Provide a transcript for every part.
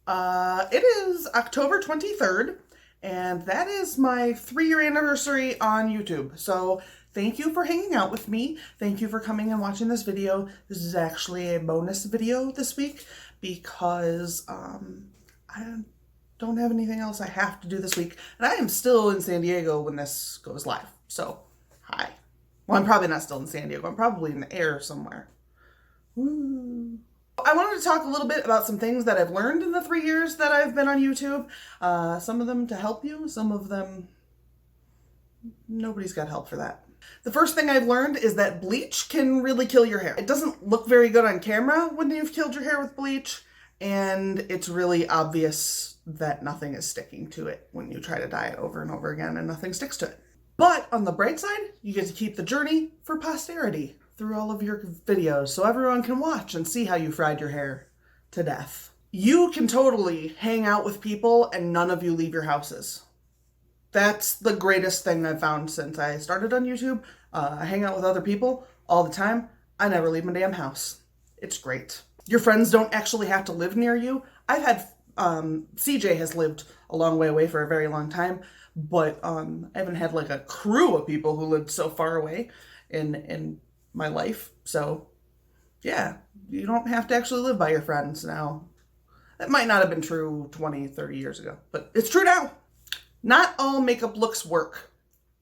It is October 23rd, and that is my 3-year anniversary on YouTube. So thank you for hanging out with me. Thank you for coming and watching this video. This is actually a bonus video this week because I don't have anything else I have to do this week. And I am still in San Diego when this goes live. So, hi. Well, I'm probably not still in San Diego. I'm probably in the air somewhere. Woo. I wanted to talk a little bit about some things that I've learned in the 3 years that I've been on YouTube. Some of them to help you, some of them, nobody's got help for that. The first thing I've learned is that bleach can really kill your hair. It doesn't look very good on camera when you've killed your hair with bleach, and it's really obvious that nothing is sticking to it when you try to dye it over and over again and nothing sticks to it. But on the bright side, you get to keep the journey for posterity through all of your videos so everyone can watch and see how you fried your hair to death. You can totally hang out with people and none of you leave your houses. That's the greatest thing I've found since I started on YouTube. I hang out with other people all the time. I never leave my damn house. It's great. Your friends don't actually have to live near you. I've had, CJ has lived a long way away for a very long time, but I haven't had like a crew of people who lived so far away in my life. So yeah, you don't have to actually live by your friends now. That might not have been true 20, 30 years ago, but it's true now. Not all makeup looks work,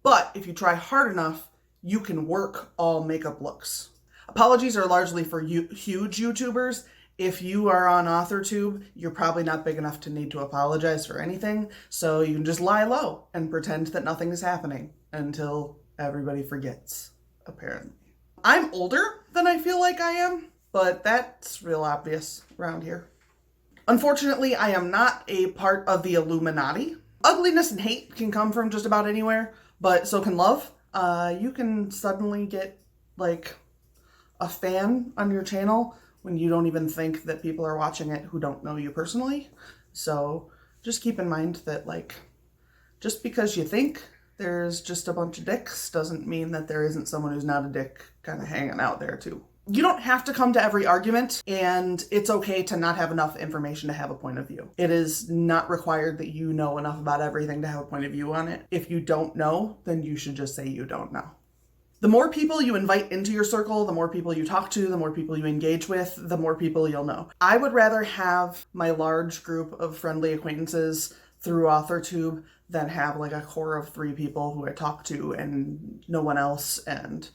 but if you try hard enough, you can work all makeup looks. Apologies are largely for huge YouTubers. If you are on AuthorTube, you're probably not big enough to need to apologize for anything, so you can just lie low and pretend that nothing is happening until everybody forgets, apparently. I'm older than I feel like I am, but that's real obvious around here. Unfortunately, I am not a part of the Illuminati. Ugliness and hate can come from just about anywhere, but so can love. You can suddenly get like a fan on your channel when you don't even think that people are watching it who don't know you personally. So just keep in mind that like, just because you think there's just a bunch of dicks doesn't mean that there isn't someone who's not a dick kind of hanging out there too. You don't have to come to every argument, and it's okay to not have enough information to have a point of view. It is not required that you know enough about everything to have a point of view on it. If you don't know, then you should just say you don't know. The more people you invite into your circle, the more people you talk to, the more people you engage with, the more people you'll know. I would rather have my large group of friendly acquaintances through AuthorTube than have like a core of 3 people who I talk to and no one else. And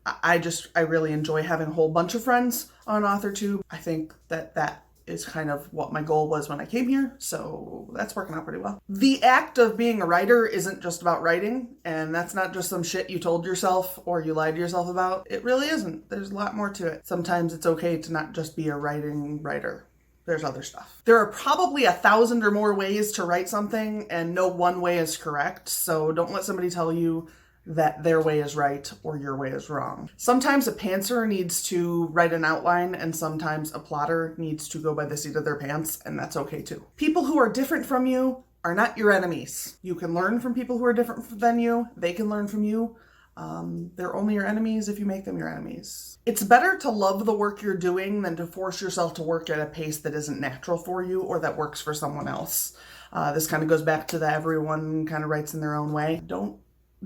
I really enjoy having a whole bunch of friends on AuthorTube. I think that is kind of what my goal was when I came here, so that's working out pretty well. The act of being a writer isn't just about writing, and that's not just some shit you told yourself or you lied to yourself about. It really isn't. There's a lot more to it. Sometimes it's okay to not just be a writing writer. There's other stuff. There are probably 1,000 or more ways to write something, and no one way is correct, so don't let somebody tell you that their way is right or your way is wrong. Sometimes a pantser needs to write an outline and sometimes a plotter needs to go by the seat of their pants, and that's okay too. People who are different from you are not your enemies. You can learn from people who are different than you. They can learn from you. They're only your enemies if you make them your enemies. It's better to love the work you're doing than to force yourself to work at a pace that isn't natural for you or that works for someone else. This kind of goes back to the everyone kind of writes in their own way. Don't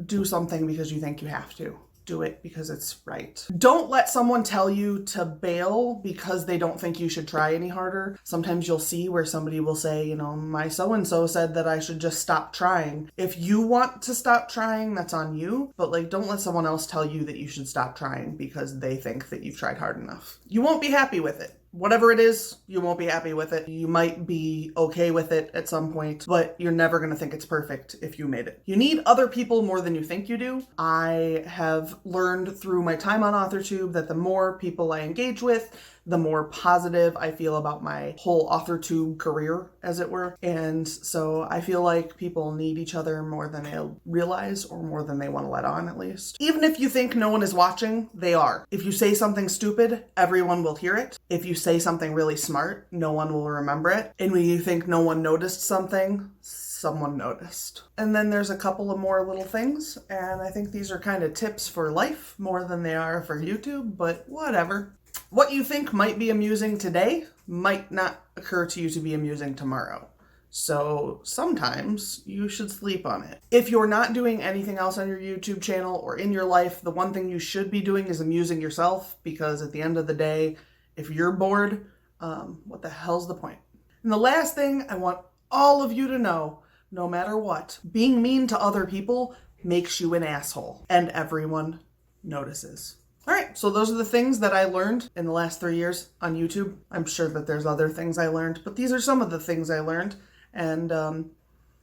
do something because you think you have to. Do it because it's right. Don't let someone tell you to bail because they don't think you should try any harder. Sometimes you'll see where somebody will say, you know, my so-and-so said that I should just stop trying. If you want to stop trying, that's on you. But like, don't let someone else tell you that you should stop trying because they think that you've tried hard enough. You won't be happy with it. Whatever it is, you won't be happy with it. You might be okay with it at some point, but you're never going to think it's perfect if you made it. You need other people more than you think you do. I have learned through my time on AuthorTube that the more people I engage with, the more positive I feel about my whole AuthorTube career, as it were. And so I feel like people need each other more than they realize, or more than they want to let on, at least. Even if you think no one is watching, they are. If you say something stupid, everyone will hear it. If you say something really smart, no one will remember it. And when you think no one noticed something, someone noticed. And then there's a couple of more little things, and I think these are kind of tips for life more than they are for YouTube, but whatever. What you think might be amusing today might not occur to you to be amusing tomorrow. So sometimes you should sleep on it. If you're not doing anything else on your YouTube channel or in your life, the one thing you should be doing is amusing yourself, because at the end of the day, if you're bored, what the hell's the point? And the last thing I want all of you to know, no matter what, being mean to other people makes you an asshole, and everyone notices. All right, so those are the things that I learned in the last 3 years on YouTube. I'm sure that there's other things I learned, but these are some of the things I learned. And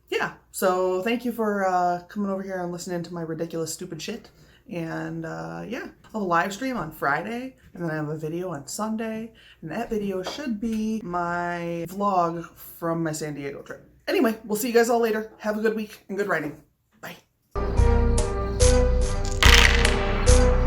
yeah, so thank you for coming over here and listening to my ridiculous, stupid shit. And yeah, I'll have a live stream on Friday, and then I have a video on Sunday, and that video should be my vlog from my San Diego trip. Anyway, we'll see you guys all later. Have a good week and good writing.